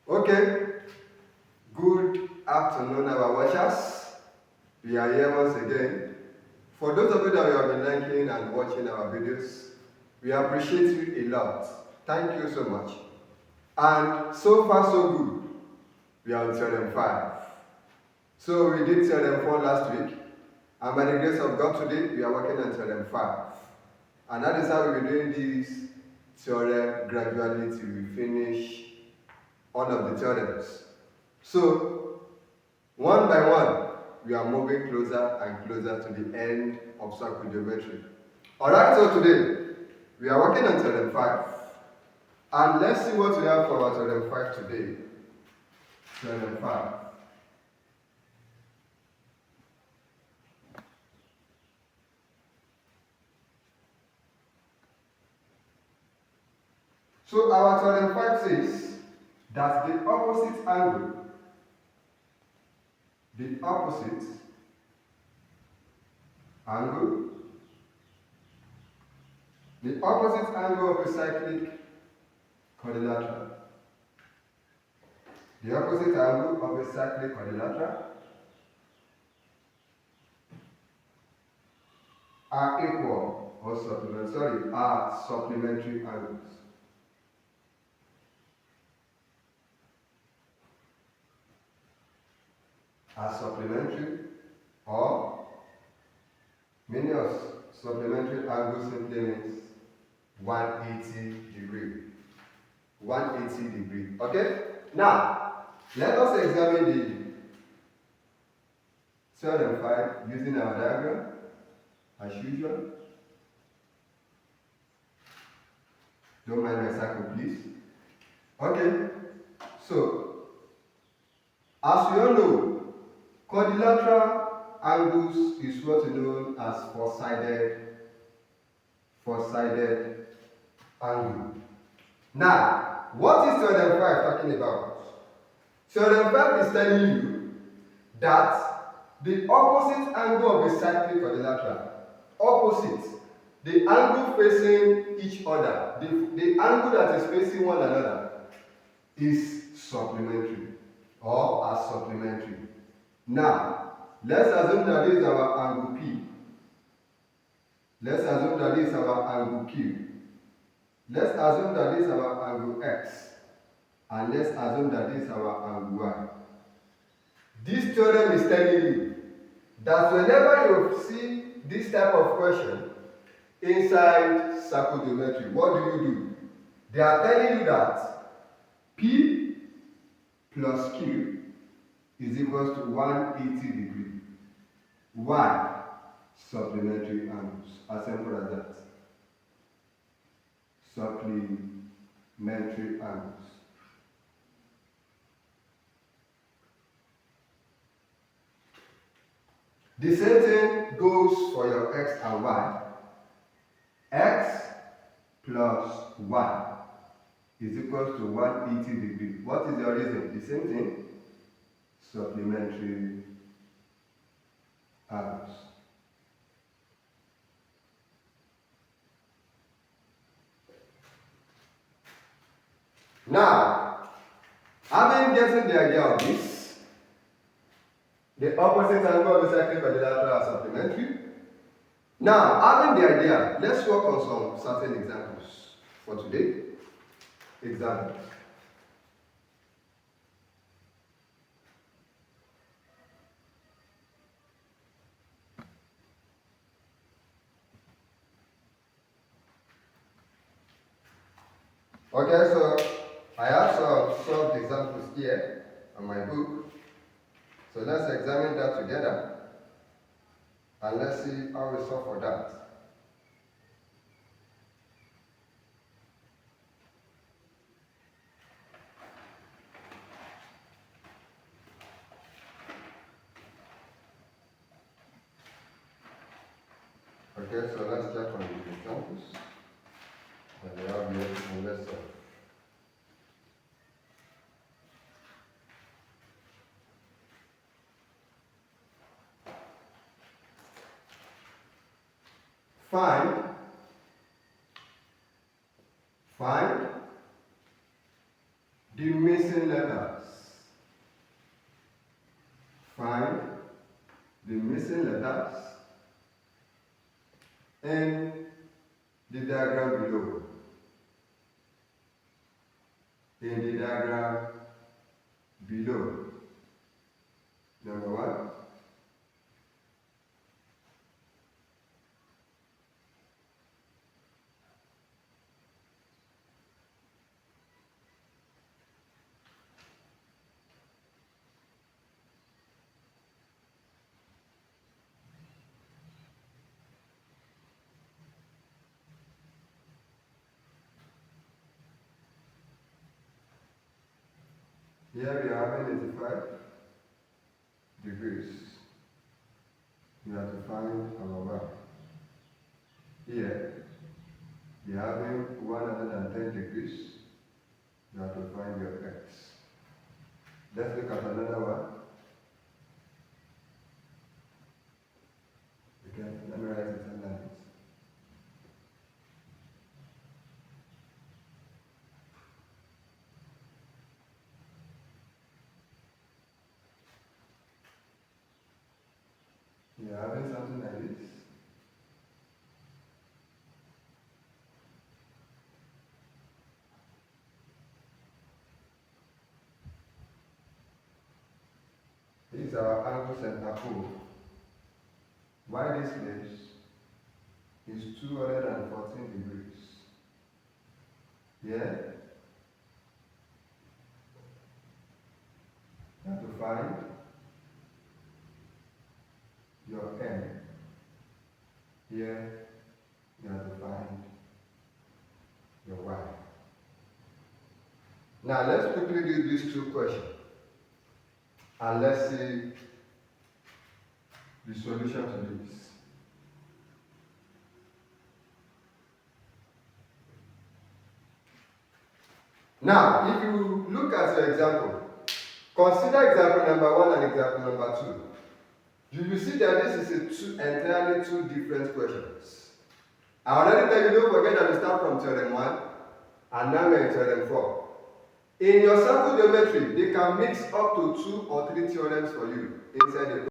Okay, good afternoon, our watchers. We are here once again. For those of you that have been liking and watching our videos, we appreciate you a lot. Thank you so much. And so far, so good. We are on Theorem 5. So we did Theorem 4 last week, and by the grace of God today, we are working on Theorem 5. And that is how we'll be doing this theorem gradually till we finish all of the theorems. So, one by one, we are moving closer and closer to the end of circle geometry. Alright, so today, we are working on Theorem 5. And let's see what we have for our Theorem 5 today. Theorem 5. So our Theorem 5 says that the opposite angle of a cyclic quadrilateral. The opposite angle of a cyclic quadrilateral are equal or are supplementary angles. Are supplementary, or meaning of supplementary angle simply means 180 degree. 180 degree. Okay? Now, let us examine the Theorem 5 using our diagram as usual. Don't mind my circle, please. Okay? So, as we all know, quadrilateral angles is what is known as four-sided angle. Now, what is Theorem 5 talking about? Theorem 5 is telling you that the opposite angle of a cyclic quadrilateral, the angle facing each other, the angle that is facing one another, is supplementary or are supplementary. Now, let's assume that this is our angle P. Let's assume that this is our angle Q. Let's assume that this is our angle X. And let's assume that this is our angle Y. This theorem is telling you that whenever you see this type of question inside circle geometry, what do? They are telling you that P plus Q is equal to 180 degree. Why? Supplementary angles. As simple as that. Supplementary angles. The same thing goes for your X and Y. X plus Y is equal to 180 degree. What is your reason? The same thing. Supplementary angles. Now, having gotten the idea of this, the opposite angle of the cyclic quadrilateral are supplementary. Now, having the idea, let's work on some certain examples for today. Examples. Okay, so I have some solved examples here on my book. So let's examine that together and let's see how we solve for that. Okay, so let's check on the examples. And we have here, and let's solve. Find the missing missing letters. Find the missing letters in the diagram below. In the diagram below. Number 1. Here we have 85 degrees. We have to find our y. Here we are having 110 degrees. You have to find your x. Let's look at another one. Okay, let me write it in lines. We are having something like this. This is our angle center pole. Why this place is 214 degrees. Here, you have to find your m. Here, you have to find your y. Now, let's quickly do these two questions. And let's see the solution to this. Now, if you look at your example, consider example number 1 and example number 2. You will see that this is entirely two different questions. I already tell you, don't forget that we start from theorem 1 and now we're in theorem 4. In your circle geometry, they can mix up to 2 or 3 theorems for you inside the